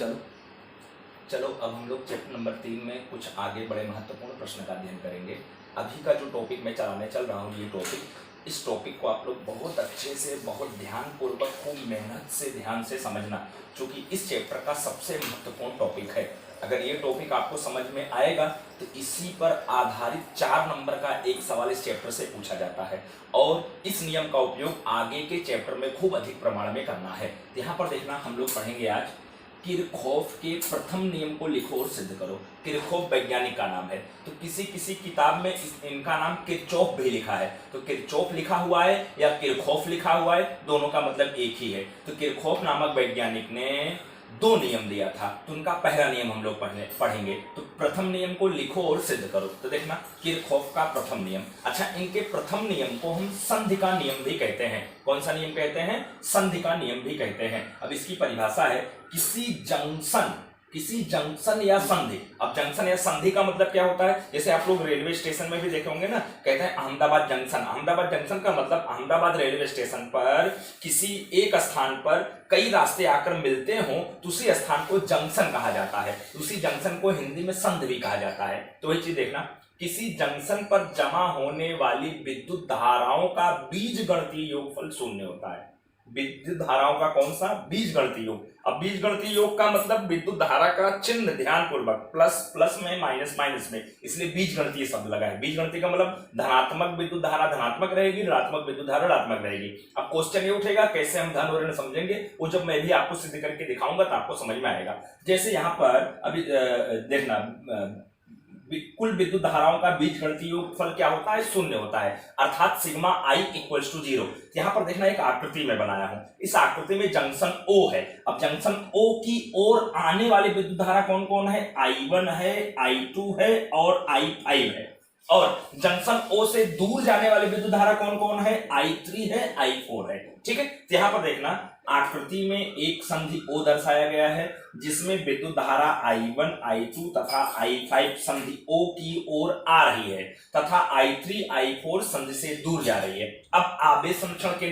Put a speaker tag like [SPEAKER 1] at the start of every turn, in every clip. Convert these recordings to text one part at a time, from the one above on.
[SPEAKER 1] चलो चलो अब हम लोग चैप्टर नंबर 3 में कुछ आगे बड़े महत्वपूर्ण प्रश्न का अध्ययन करेंगे। अभी का जो टॉपिक मैं चलाने चल रहा हूँ, ये टॉपिक, इस टॉपिक को आप लोग बहुत अच्छे से, बहुत ध्यानपूर्वक, खूब मेहनत से, ध्यान से समझना, क्योंकि इस चैप्टर का सबसे महत्वपूर्ण टॉपिक है। अगर ये टॉपिक आपको समझ में आएगा तो इसी पर आधारित 4 नंबर का एक सवाल इस चैप्टर से पूछा जाता है और इस नियम का उपयोग आगे के चैप्टर में खूब अधिक प्रमाण में करना है। यहाँ पर देखना, हम लोग पढ़ेंगे आज किरचॉफ के प्रथम नियम को लिखो और सिद्ध करो। किरचॉफ वैज्ञानिक का नाम है, तो किसी किसी किताब में इनका नाम किरचॉफ भी लिखा है, तो किरचॉफ लिखा हुआ है या किरचॉफ लिखा हुआ है, दोनों का मतलब एक ही है। तो किरचॉफ नामक वैज्ञानिक ने 2 नियम दिया था, तो उनका पहला नियम हम लोग पढ़ेंगे। तो प्रथम नियम को लिखो और सिद्ध करो। तो देखना, किरचॉफ का प्रथम नियम। अच्छा, इनके प्रथम नियम को हम संधि का नियम भी कहते हैं। कौन सा नियम कहते हैं? संधि का नियम भी कहते हैं। अब इसकी परिभाषा है किसी जंक्शन या संधि। अब जंक्शन या संधि का मतलब क्या होता है? जैसे आप लोग रेलवे स्टेशन में भी देखे होंगे ना, कहते हैं अहमदाबाद जंक्शन। अहमदाबाद जंक्शन का मतलब अहमदाबाद रेलवे स्टेशन पर किसी एक स्थान पर कई रास्ते आकर मिलते हो तो उसी स्थान को जंक्शन कहा जाता है। उसी जंक्शन को हिंदी में संधि भी कहा जाता है। तो वही चीज देखना, किसी जंक्शन पर जमा होने वाली विद्युत धाराओं का बीजगणितीय योगफल शून्य होता है। विद्युत धाराओं का कौन सा? बीजगणितीय योग। अब बीजगणितीय योग का मतलब विद्युत धारा का चिन्ह ध्यानपूर्वक प्लस प्लस में, माइनस माइनस में, इसलिए बीजगणितीय शब्द लगा है। बीजगणितीय का मतलब धनात्मक विद्युत धारा धनात्मक रहेगी, ऋणात्मक विद्युत धारा ऋणात्मक रहेगी। अब क्वेश्चन ये उठेगा कैसे हम धन और ऋण समझेंगे, वो जब मैं भी आपको सिद्ध करके दिखाऊंगा तो आपको समझ में आएगा। जैसे यहाँ पर अभी देखना, कुल विद्युत धाराओं का बीजगणितीय योगफल क्या होता है? शून्य होता है, अर्थात सिग्मा आई इक्वल्स टू 0। यहाँ पर देखना, एक आकृति में बनाया हूं। इस आकृति में जंक्शन O है। अब जंक्शन O की ओर आने वाली विद्युत धारा कौन कौन है? I1 है, I2 है और I5 है। और जंक्शन O से दूर जाने वाली विद्युत धारा कौन कौन है? I3 है, I4 है। ठीक है, तो यहाँ पर देखना, आकृति में एक संधि O दर्शाया गया है जिसमें विद्युत धारा I1, I2 तथा I5 संधि O की ओर आ रही है तथा I3, I4 संधि से दूर जा रही है। अब आवेश संरक्षण के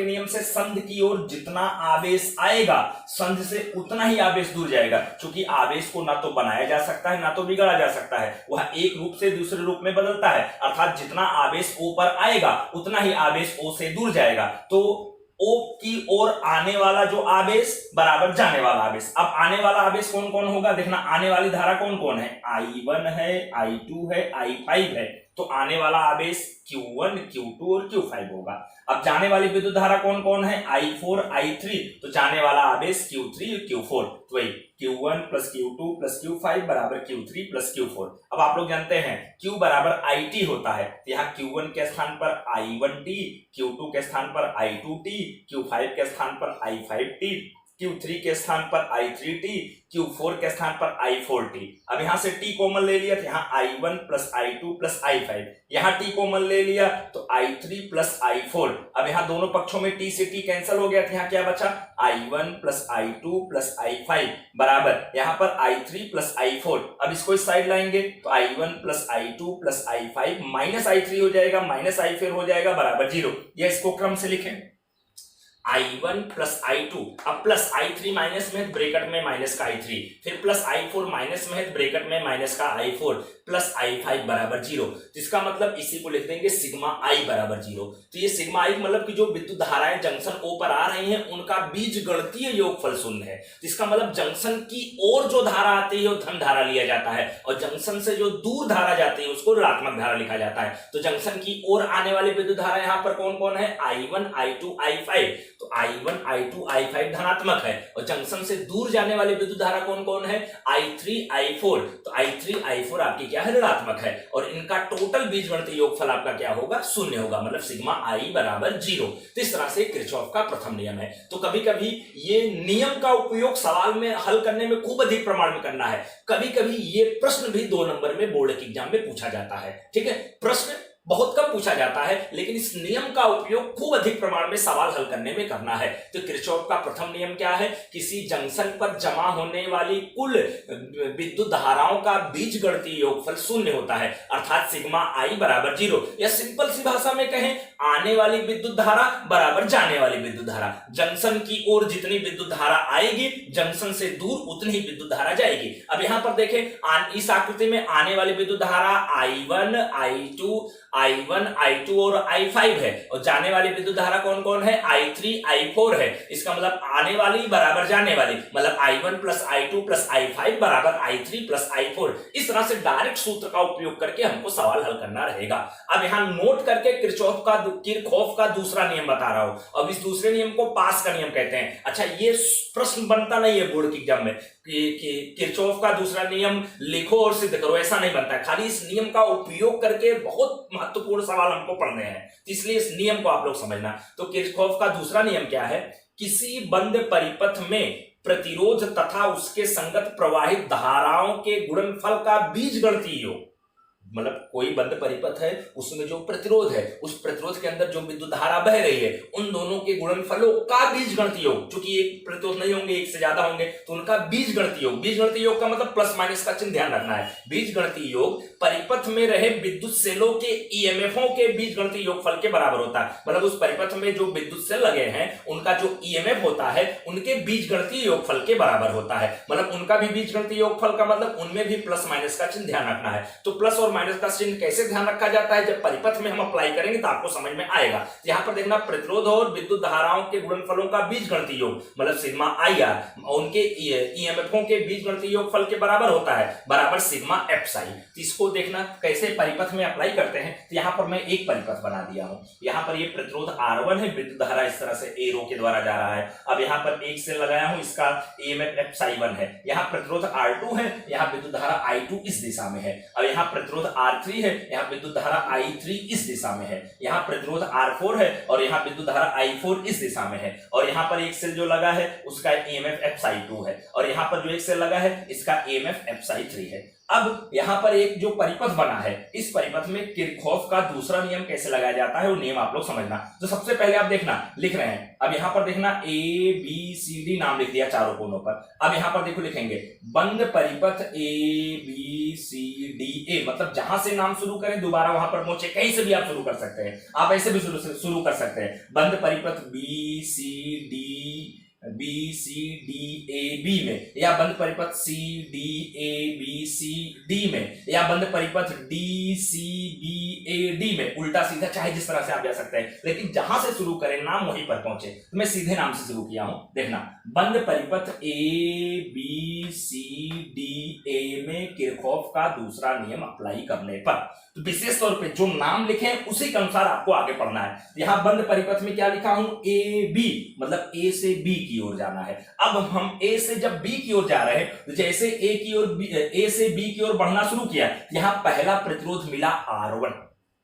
[SPEAKER 1] नियम से, संधि की ओर जितना आवेश आएगा संधि से उतना ही आवेश दूर जाएगा, क्योंकि आवेश को ना तो बनाया जा सकता है ना तो बिगाड़ा जा सकता है, वह एक रूप से दूसरे रूप में बदलता है। अर्थात जितना आवेश O पर आएगा उतना ही आवेश O से दूर जाएगा। तो O की ओर आने वाला जो आवेश बराबर जाने वाला आवेश। अब आने वाला आवेश कौन कौन होगा? देखना, आने वाली धारा कौन कौन है? I1 है, I2 है, I5 है। तो आने वाला आवेश Q1, Q2 और Q5 होगा। अब जाने वाली विद्युत धारा कौन कौन है? I4, I3। तो जाने वाला आवेश Q3 और Q4। तो वही Q1 plus Q2 plus Q5 बराबर Q3 प्लस Q4। अब आप लोग जानते हैं Q बराबर IT होता है, तो यहाँ Q1 के स्थान पर I1T, Q2 के स्थान पर I2T, Q5 के स्थान पर I5T, Q3 के स्थान पर I3T, Q4 के स्थान पर I4T। अब यहां से T कॉमन ले लिया तो यहाँ I1 plus I2 plus I5, यहाँ T कॉमन ले लिया तो I3 प्लस I4। अब यहाँ दोनों पक्षों में T से T कैंसिल हो गया तो यहाँ क्या बचा? I1 plus I2 plus I5 बराबर यहाँ पर I3 प्लस I4। अब इसको इस साइड लाएंगे तो I1 plus I2 plus I5 minus I3 हो जाएगा, माइनस I4 हो जाएगा बराबर 0। यह इसको क्रम से लिखें, I1 प्लस I2, अब प्लस I3 माइनस में ब्रैकेट में माइनस का I3, फिर प्लस I4 माइनस में ब्रैकेट में माइनस का I4 प्लस I5 बराबर 0। तो इसका मतलब इसी को लिख देंगे सिग्मा I बराबर 0। तो ये सिग्मा I मतलब कि जो विद्युत धाराएं जंक्शन O पर आ रही हैं उनका बीजगणितीय योगफल शून्य है। तो इसका मतलब जंक्शन की ओर जो धारा आती है वो धन धारा लिया जाता है और जंक्शन से जो दूर धारा जाती है उसको ऋणात्मक धारा लिखा जाता है। तो जंक्शन की ओर आने वाली विद्युत धारा यहाँ पर कौन कौन है? I1, I2, I5। तो I1, I2, I5 धनात्मक है और जंक्शन से दूर जाने वाली विद्युत धारा कौन कौन है? I3, I4। तो I3, I4 आपकी क्या है? ऋणात्मक है और इनका टोटल बीजगणितीय योगफल आपका क्या होगा? शून्य होगा, मतलब सिग्मा I बराबर 0। तो इस तरह से किरचॉफ का प्रथम नियम है। तो कभी कभी ये नियम का उपयोग सवाल में हल करने में खूब अधिक प्रमाण में करना है। कभी कभी ये प्रश्न भी 2 नंबर में बोर्ड के एग्जाम में पूछा जाता है। ठीक है, प्रश्न बहुत कम पूछा जाता है लेकिन इस नियम का उपयोग खूब अधिक प्रमाण में सवाल हल करने में करना है। तो किरचॉफ का प्रथम नियम क्या है? किसी जंक्शन पर जमा होने वाली कुल विद्युत धाराओं का बीजगणितीय योगफल शून्य होता है, अर्थात सिग्मा I बराबर 0। या सिंपल सी भाषा में कहें, आने वाली विद्युत धारा बराबर जाने वाली विद्युत धारा। जंक्शन की ओर जितनी विद्युत धारा आएगी, जंक्शन से दूर उतनी ही विद्युत धारा जाएगी। अब यहां पर देखें, इस आकृति में आने वाली विद्युत धारा I1, I2 और I5 है, और जाने वाली विद्युत धारा कौन कौन है? I3, I4 है। इसका मतलब आने वाली बराबर जाने वाली, मतलब I1 plus I2 plus I5 बराबर I3 प्लस I4। इस तरह से डायरेक्ट सूत्र का उपयोग करके हमको सवाल हल करना रहेगा। अब यहां नोट करके किरचॉफ का दूसरा नियम बता रहा हूं। अब इस दूसरे नियम को पास का नियम कहते हैं। अच्छा, ये प्रश्न बनता नहीं है बोर्ड की एग्जाम में कि किरचॉफ का दूसरा नियम लिखो और सिद्ध करो, ऐसा नहीं बनता है। खाली इस नियम का उपयोग करके बहुत महत्वपूर्ण सवाल हमको पढ़ने हैं, इसलिए इस नियम को आप लोग समझना। तो किरचॉफ का दूसरा नियम क्या है? किसी बंद परिपथ में प्रतिरोध तथा उसके संगत प्रवाहित धाराओं के गुणनफल का बीजगणितीय योग, मतलब कोई बंद परिपथ है, उसमें जो प्रतिरोध है, उस प्रतिरोध के अंदर जो विद्युत धारा बह रही है, उन दोनों के गुणनफलों का बीजगणितीय योग, क्योंकि एक प्रतिरोध नहीं होंगे, एक से ज्यादा होंगे, तो उनका बीजगणितीय योग। बीजगणितीय योग का मतलब प्लस माइनस का चिन्ह ध्यान रखना है। बीजगणितीय योग परिपथ में रहे विद्युत सेलों के ईएमएफओं के बीजगणितीय योगफल के बराबर होता है। मतलब उस परिपथ में जो विद्युत सेल लगे हैं, उनका जो ईएमएफ होता है, उनके बीजगणितीय योगफल के बराबर होता है। मतलब उनका भी बीजगणितीय योगफल का मतलब उनमें भी प्लस माइनस का चिन्ह ध्यान रखना है। तो प्लस और माइनस का चिन्ह कैसे ध्यान रखा जाता है? जब परिपथ में हम अप्लाई करेंगे तो आपको समझ में आएगा। यहां पर देखना, प्रतिरोध और विद्युत धाराओं के गुणनफलों का बीजगणितीय योग, मतलब सिग्मा IR उनके ईएमएफओं के बीजगणितीय योगफल के बराबर होता है, बराबर सिग्मा एप्साई। तो इसको देखना कैसे परिपथ में अप्लाई करते हैं। तो यहां पर मैं एक परिपथ बना दिया हूं। यहां पर ये प्रतिरोध R1 है, विद्युत धारा इस तरह से एरो के द्वारा जा रहा है। अब यहां पर एक से लगाया हूं, इसका ईएमएफ एप्साई 1 है। यहां प्रतिरोध R2 है, यहां विद्युत धारा I2 इस दिशा में है। अब यहां प्रतिरोध R3 है, यहां विद्युत धारा I3 इस दिशा में है। यहां प्रतिरोध R4 है और यहां विद्युत धारा I4 इस दिशा में है। और यहां पर एक सेल जो लगा है उसका ईएमएफ एप्साई 2 है, और यहां पर जो एक सेल लगा है इसका ईएमएफ एप्साई 3 है। अब यहां पर एक जो परिपथ बना है, इस परिपथ में किरचॉफ का दूसरा नियम कैसे लगाया जाता है, वो नियम आप लोग समझना। तो सबसे पहले आप देखना, लिख रहे हैं, अब यहां पर देखना ABCD नाम लिख दिया चारों कोनों पर। अब यहां पर देखो लिखेंगे बंद परिपथ ABCDA, मतलब जहां से नाम शुरू करें दोबारा वहां पर पहुंचे, कहीं से भी आप शुरू कर सकते हैं, आप ऐसे भी शुरू कर सकते हैं। बंद परिपथ BCDAB में, या बंद परिपथ CDABCD में, या बंद परिपथ DCBAD में, उल्टा सीधा चाहे जिस तरह से आप जा सकते हैं, लेकिन जहां से शुरू करें नाम वहीं पर पहुंचे। तो मैं सीधे नाम से शुरू किया हूं। देखना, बंद परिपथ ABCDA में किरचॉफ का दूसरा नियम अप्लाई करने पर, तो विशेष तौर पे जो नाम लिखे हैं उसी के अनुसार आपको आगे पढ़ना है। यहां बंद परिपथ में क्या लिखा हूं? AB, मतलब A से B की ओर जाना है। अब हम A से जब B की ओर जा रहे हैं, तो जैसे A से B की ओर बढ़ना शुरू किया, यहां पहला प्रतिरोध मिला R1।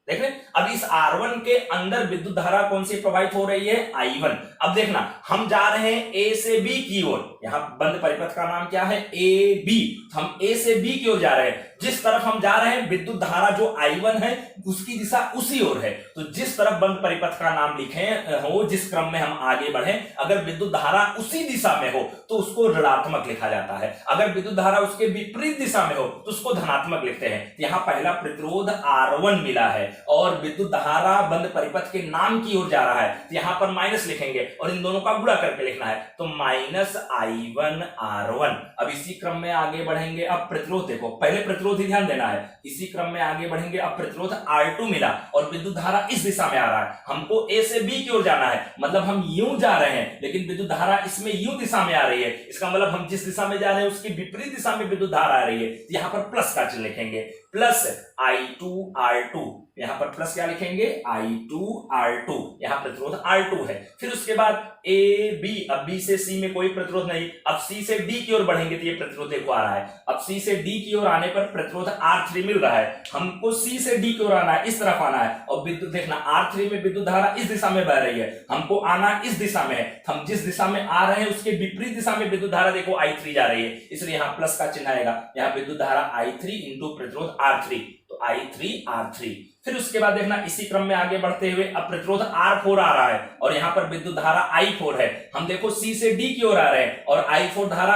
[SPEAKER 1] देख रहे, अब इस R1 के अंदर विद्युत धारा कौन सी प्रवाहित हो रही है? I1। अब देखना, हम जा रहे हैं A से B की ओर, यहां बंद परिपथ का नाम क्या है? AB। हम A से B की ओर जा रहे हैं, जिस तरफ हम जा रहे हैं विद्युत धारा जो I1 है उसकी दिशा उसी ओर है। तो जिस तरफ बंद परिपथ का नाम लिखे हो, जिस क्रम में हम आगे बढ़े, अगर विद्युत धारा उसी दिशा में हो तो उसको ऋणात्मक लिखा जाता है। अगर विद्युत धारा उसके विपरीत दिशा में हो तो उसको धनात्मक लिखते हैं। यहां पहला प्रतिरोध R1 मिला है और विद्युत धारा बंद परिपथ के नाम की ओर जा रहा है, तो यहां पर माइनस लिखेंगे और इन दोनों का गुणा करके लिखना है, तो माइनस I1 R1। अब इसी क्रम में आगे बढ़ेंगे। अब प्रतिरोध देखो, पहले प्रतिरोध ही ध्यान देना है, इसी क्रम में आगे बढ़ेंगे। अब प्रतिरोध R2 मिला और विद्युत धारा इस दिशा में आ रहा है, हमको A से B की ओर जाना है, मतलब हम यूं जा रहे हैं लेकिन विद्युत धारा इसमें यूं दिशा में आ रही है। इसका मतलब हम जिस दिशा में जा रहे हैं उसकी विपरीत दिशा में विद्युत धारा आ रही है। यहां पर प्लस का चिन्ह लिखेंगे, प्लस I2 R2। यहां पर प्लस क्या लिखेंगे? I2 R2। यहां प्रतिरोध R2 है। फिर उसके बाद AB, अब B से C में कोई प्रतिरोध नहीं। अब C से D की ओर बढ़ेंगे तो ये प्रतिरोध देखो आ रहा है। अब C से D की ओर आने पर प्रतिरोध R3 मिल रहा है, हमको C से D की ओर आना है, इस तरफ आना है। और विद्युत देखना, R3 में विद्युत धारा इस दिशा में बह रही है, हमको आना इस दिशा में है। हम जिस दिशा में आ रहे हैं उसके विपरीत दिशा में विद्युत धारा देखो I3 जा रही है, इसलिए यहां प्लस का चिन्ह आएगा। यहां विद्युत धारा I3 इंटू प्रतिरोध R3, तो I3 R3। फिर उसके बाद देखना, इसी क्रम में आगे बढ़ते हुए अब प्रतिरोध R4 आ रहा है और यहां पर विद्युत धारा I4 है। हम देखो C से D की ओर आ रहे हैं और I4 धारा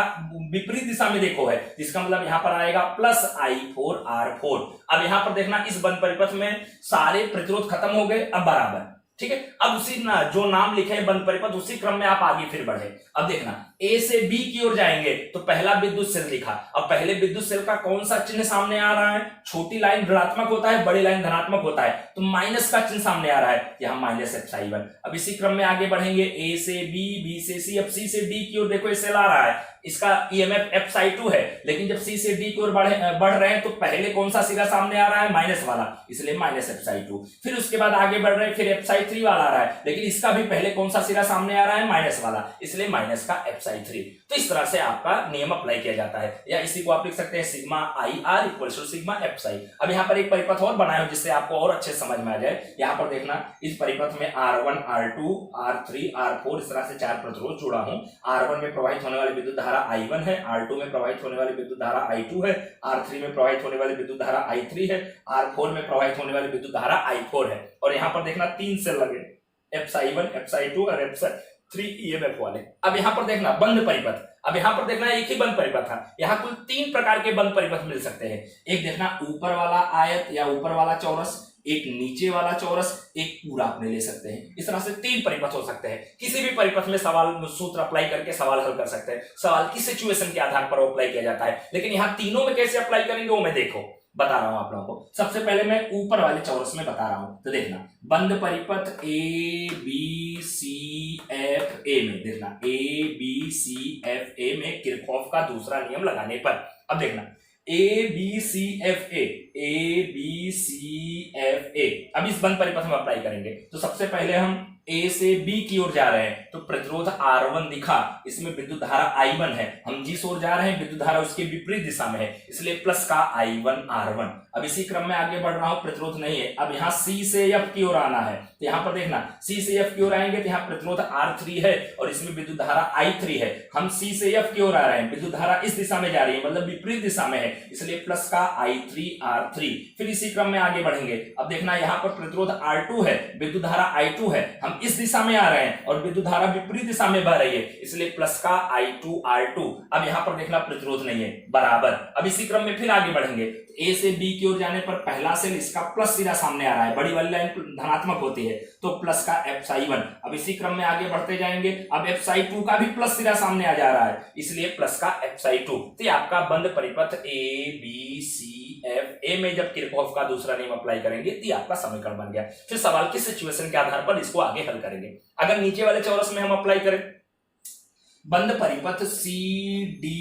[SPEAKER 1] विपरीत दिशा में देखो है, इसका मतलब यहां पर आएगा प्लस I4 R4। अब यहां पर देखना, इस बंद परिपथ में सारे प्रतिरोध खत्म हो गए, अब बराबर ठीक है। अब उसी ना जो नाम लिखे हैं बंद परिपथ उसी क्रम में आप आगे फिर बढ़े। अब देखना ए से बी की ओर जाएंगे तो पहला विद्युत सेल लिखा। अब पहले विद्युत सेल का कौन सा चिन्ह सामने आ रहा है? छोटी लाइन ऋणात्मक होता है, बड़ी लाइन धनात्मक होता है, तो माइनस का चिन्ह सामने आ रहा है, यहां माइनस एप्साइलन। अब इसी क्रम में आगे बढ़ेंगे ए से बी, बी से सी, अब सी से डी की ओर देखो ये सेल आ रहा है, इसका ईएमएफ एप्साई2 है, लेकिन जब सी से डी की ओर बढ़ रहे हैं तो पहले कौन सा सिरा सामने आ रहा है? माइनस वाला, इसलिए माइनस एप्साई2। फिर उसके बाद आगे बढ़ रहे हैं, फिर एप्साई3 वाला आ रहा है, लेकिन इसका भी पहले कौन सा सिरा सामने आ रहा है? माइनस वाला, इसलिए माइनस का एप्साई3। तो इस तरह से आपका नियम अप्लाई किया जाता है, या इसी को आप लिख सकते हैं sigma I R equal to sigma epsilon. अब यहाँ पर एक परिपथ और बनाया हो जिससे आपको और अच्छे समझ में आ जाए। यहाँ पर देखना इस परिपथ में R1, R2, R3, R4 इस तरह से 4 प्रतिरोध जुड़ा हूं। R1 में प्रवाहित होने वाली विद्युत धारा I1 है, R2 में प्रवाहित होने वाली विद्युत धारा I2 है, R3 में प्रवाहित होने वाली विद्युत धारा I3 है, R4 में प्रवाहित होने वाली विद्युत धारा I4 है। और यहाँ पर देखना 3 सेल लगे, एप्साई1, एप्साई2 और एप्साई3 ईएमएफ वाले। अब यहाँ पर देखना बंद परिपथ, अब यहाँ पर देखना एक ही बंद परिपथ है, यहाँ कुल 3 प्रकार के बंद परिपथ मिल सकते हैं। एक देखना ऊपर वाला आयत या ऊपर वाला चौरस, एक नीचे वाला चौरस, एक पूरा अपने ले सकते हैं। इस तरह से 3 परिपथ हो सकते हैं। किसी भी परिपथ में सवाल सूत्र अप्लाई करके सवाल हल कर सकते हैं। सवाल किस सिचुएशन के आधार पर अप्लाई किया जाता है, लेकिन यहाँ तीनों में कैसे अप्लाई करेंगे वो मैं देखो बता रहा हूं आप लोगों को। सबसे पहले मैं ऊपर वाले चौरस में बता रहा हूं, तो देखना बंद परिपथ A B C F A में, देखना A B C F A में किरचॉफ का दूसरा नियम लगाने पर, अब देखना A B C F A, A B C F A, अब इस बंद परिपथ में अप्लाई करेंगे। तो सबसे पहले हम ए से बी की ओर जा रहे हैं, तो प्रतिरोध R1 दिखा, इसमें विद्युत धारा I1 है, हम जिस ओर जा रहे हैं विद्युत धारा उसके विपरीत दिशा में है, इसलिए प्लस का I1 R1। अब इसी क्रम में आगे बढ़ रहा हूं, प्रतिरोध नहीं है। अब यहाँ C से F की ओर आना है, तो यहाँ पर देखना C से F की ओर आएंगे तो यहाँ प्रतिरोध R3 है और इसमें विद्युत धारा I3 है। हम C से F की ओर आ रहे हैं, विद्युत धारा इस दिशा में जा रही है, मतलब विपरीत दिशा में है, इसलिए प्लस का I3 R3। फिर इसी क्रम में आगे बढ़ेंगे। अब देखना यहाँ पर प्रतिरोध R2 है, विद्युत धारा I2 है, हम इस दिशा में आ रहे हैं और विद्युत धारा विपरीत दिशा में बह रही है, इसलिए प्लस का I2 R2। अब यहाँ पर देखना प्रतिरोध नहीं है, बराबर। अब इसी क्रम में फिर आगे बढ़ेंगे, ए से बी की ओर जाने पर पहला सेल इसका प्लस सिरा सामने आ रहा है, बड़ी वाली लाइन धनात्मक होती है, तो प्लस का एप्साई1। अब इसी क्रम में आगे बढ़ते जाएंगे, अब एप्साई2 का भी प्लस सिरा सामने आ जा रहा है, इसलिए प्लस का एप्साई2। तो आपका बंद परिपथ A B C F A में जब किरचॉफ का दूसरा नियम अप्लाई करेंगे तो आपका समीकरण बन गया। फिर सवाल की सिचुएशन के आधार पर इसको आगे हल करेंगे। अगर नीचे वाले चौरस में हम अप्लाई करें बंद परिपथ सी डी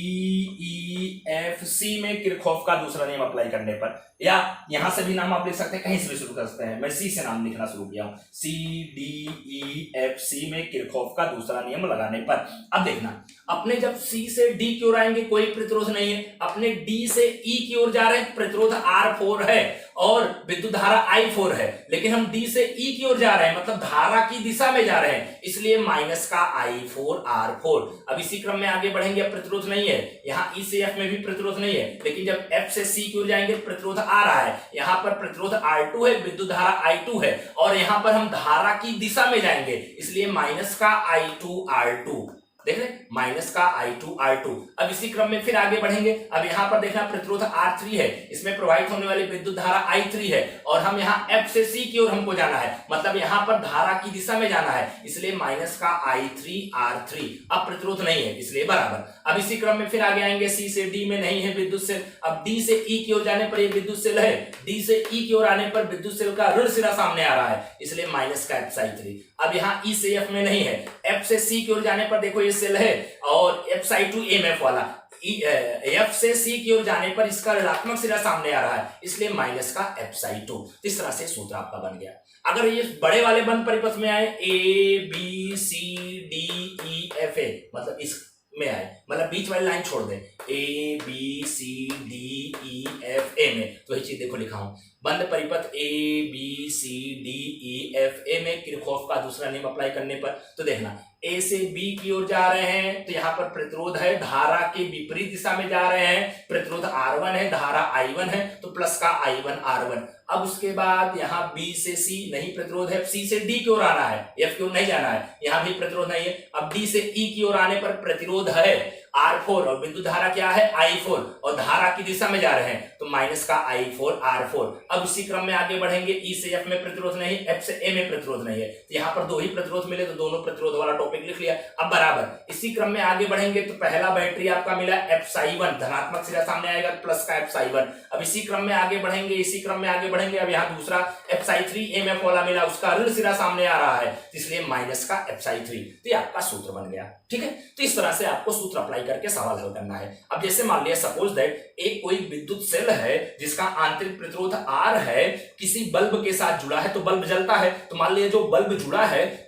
[SPEAKER 1] ई एफ सी में किरचॉफ का दूसरा नियम अप्लाई करने पर, या यहां से भी नाम आप लिख सकते हैं, कहीं से भी शुरू कर सकते हैं, मैं सी से नाम लिखना शुरू किया हूं, सी डी ई एफ सी में किरचॉफ का दूसरा नियम लगाने पर। अब देखना अपने जब सी से डी की ओर आएंगे कोई प्रतिरोध नहीं है, अपने डी से ई की ओर जा रहे हैं, प्रतिरोध R4 है और विद्युत धारा I4 है, लेकिन हम डी से ई की ओर जा रहे हैं, मतलब धारा की दिशा में जा रहे हैं, इसलिए माइनस का I4 R4। अब इसी क्रम में आगे बढ़ेंगे, प्रतिरोध नहीं है, यहाँ ई से एफ में भी प्रतिरोध नहीं है, लेकिन जब एफ से सी की ओर जाएंगे प्रतिरोध आ रहा है, यहाँ पर प्रतिरोध R2 है, विद्युत धारा I2 है और यहाँ पर हम धारा की दिशा में जाएंगे, इसलिए माइनस का I2 R2। देख रहे माइनस का I2 R2। अब इसी क्रम में फिर आगे बढ़ेंगे। अब यहाँ पर देखना प्रतिरोध R3 है, इसमें प्रवाहित होने वाली विद्युत धारा I3 है और हम यहाँ F से C की ओर हमको जाना है, मतलब यहाँ पर धारा की दिशा में जाना है, इसलिए माइनस का I3 R3। अब प्रतिरोध नहीं है इसलिए बराबर। अब इसी क्रम में फिर आगे आएंगे, C से D में नहीं है विद्युत सेल, अब D से E की ओर जाने पर यह विद्युत सेल है, D से E की ओर आने पर विद्युत सेल का ऋण सिरा सामने आ रहा है, इसलिए माइनस का एप्साई3। अब यहाँ E से F में नहीं है, F से C की ओर जाने पर देखो ये सेल है और एप्साई2 एमएफ वाला, F से C की ओर जाने पर इसका ऋणात्मक सिरा सामने आ रहा है, इसलिए माइनस का एप्साई2। इस तरह से सूत्र आपका बन गया। अगर ये बड़े वाले बंद परिपथ में आए A B C D E F A, मतलब इस में आए, मतलब बीच वाली लाइन छोड़ दे, A B C D E F A में, तो ये चीज देखो लिखा हूं, बंद परिपथ A B C D E F A में किरचॉफ का दूसरा नियम अप्लाई करने पर, तो देखना
[SPEAKER 2] ए से बी की ओर जा रहे हैं तो यहाँ पर प्रतिरोध है, धारा के विपरीत दिशा में जा रहे हैं, प्रतिरोध R1 है, धारा I1 है, तो प्लस का I1 R1। अब उसके बाद यहाँ B से C नहीं प्रतिरोध है, C से D की ओर आना है, F की ओर नहीं जाना है, यहाँ भी प्रतिरोध नहीं है। अब D से E की ओर आने पर प्रतिरोध है R4 और बिंदु धारा क्या है I4 और धारा की दिशा में जा रहे हैं तो माइनस का I4 R4। अब इसी क्रम में आगे बढ़ेंगे, E से F में प्रतिरोध नहीं, F से A में प्रतिरोध नहीं है, तो यहाँ पर दो ही प्रतिरोध मिले तो दोनों प्रतिरोध वाला टॉपिक लिख लिया। अब बराबर इसी क्रम में आगे बढ़ेंगे तो पहला बैटरी आपका मिला एप्साई1, धनात्मक सिरा सामने आएगा प्लस का एप्साई1। अब इसी क्रम में आगे बढ़ेंगे, इसी क्रम में आगे बढ़ेंगे, अब यहाँ दूसरा एप्साई3 MF वाला मिला, उसका ऋण सिरा सामने आ रहा है इसलिए माइनस का एप्साई3। तो ये आपका सूत्र बन गया। ठीक है, तो इस तरह से आपको सूत्र अप्लाई करके सवाल हल करना है। अब जैसे मान लिया सपोज दैट एक कोई विद्युत सेल है जिसका आंतरिक प्रतिरोध R है, किसी बल्ब के साथ जुड़ा है तो बल्ब जलता है, तो मान लिया जो बल्ब जुड़ा है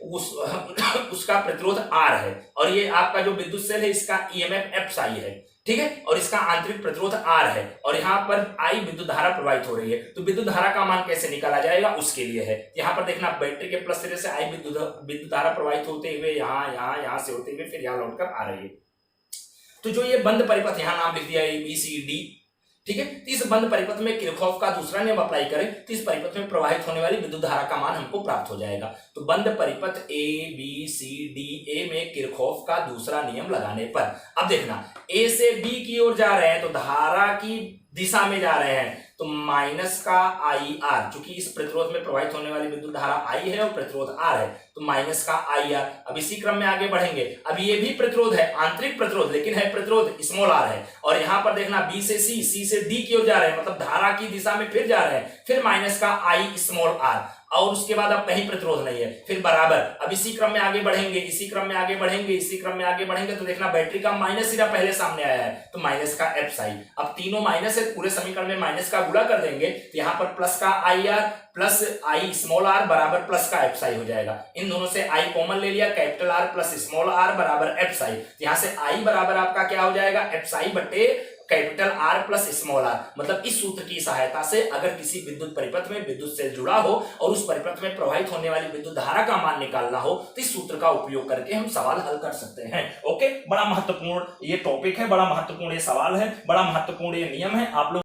[SPEAKER 2] उसका प्रतिरोध R है और ये आपका जो विद्युत सेल है इसका EMF एप्साई है। ठीक है, और इसका आंतरिक प्रतिरोध R है और यहाँ पर I विद्युत धारा प्रवाहित हो रही है, तो विद्युत धारा का मान कैसे निकाला जाएगा उसके लिए है। यहाँ पर देखना बैटरी के प्लस सिरे से I विद्युत धारा प्रवाहित होते हुए यहाँ से होते हुए फिर यहाँ लौटकर आ रही है। तो जो ये बंद परिपथ यहाँ नाम लिख दिया ABCD, ठीक है, तो इस बंद परिपथ में किरचॉफ का दूसरा नियम अप्लाई करें तो इस परिपथ में प्रवाहित होने वाली विद्युत धारा का मान हमको प्राप्त हो जाएगा। तो बंद परिपथ ABCD में किरचॉफ का दूसरा नियम लगाने पर अब देखना A से B की ओर जा रहे हैं तो धारा की दिशा में जा रहे हैं तो माइनस का IR, चूंकि इस प्रतिरोध में प्रवाहित होने वाली विद्युत धारा I है और प्रतिरोध R है तो माइनस का IR। अब इसी क्रम में आगे बढ़ेंगे, अब ये भी प्रतिरोध है, आंतरिक प्रतिरोध, लेकिन है प्रतिरोध स्मॉल r है और यहाँ पर देखना B से C, C से D की ओर जा रहे हैं मतलब धारा की दिशा में फिर जा रहे हैं, फिर माइनस का I स्मॉल r और उसके बाद अब कहीं प्रतिरोध नहीं है, फिर बराबर। अब इसी क्रम में आगे बढ़ेंगे, इसी क्रम में आगे बढ़ेंगे, इसी क्रम में आगे बढ़ेंगे तो देखना बैटरी का माइनस सिरा पहले सामने आया है तो माइनस का एप्साई। अब तीनों माइनस है, पूरे समीकरण में माइनस का गुणा कर देंगे तो यहाँ पर प्लस का IR plus I small r बराबर प्लस का एप्साई हो जाएगा। इन दोनों से I कॉमन ले लिया, capital R plus small r बराबर एप्साई। यहाँ से I बराबर आपका क्या हो जाएगा एप्साई बटे capital R plus small r। मतलब इस सूत्र की सहायता से अगर किसी विद्युत परिपथ में विद्युत सेल जुड़ा हो और उस परिपथ में प्रवाहित होने वाली विद्युत धारा का मान निकालना हो तो इस सूत्र का उपयोग करके हम सवाल हल कर सकते हैं। ओके, बड़ा महत्वपूर्ण ये टॉपिक है, बड़ा महत्वपूर्ण ये सवाल है, बड़ा महत्वपूर्ण ये नियम है। आप लोग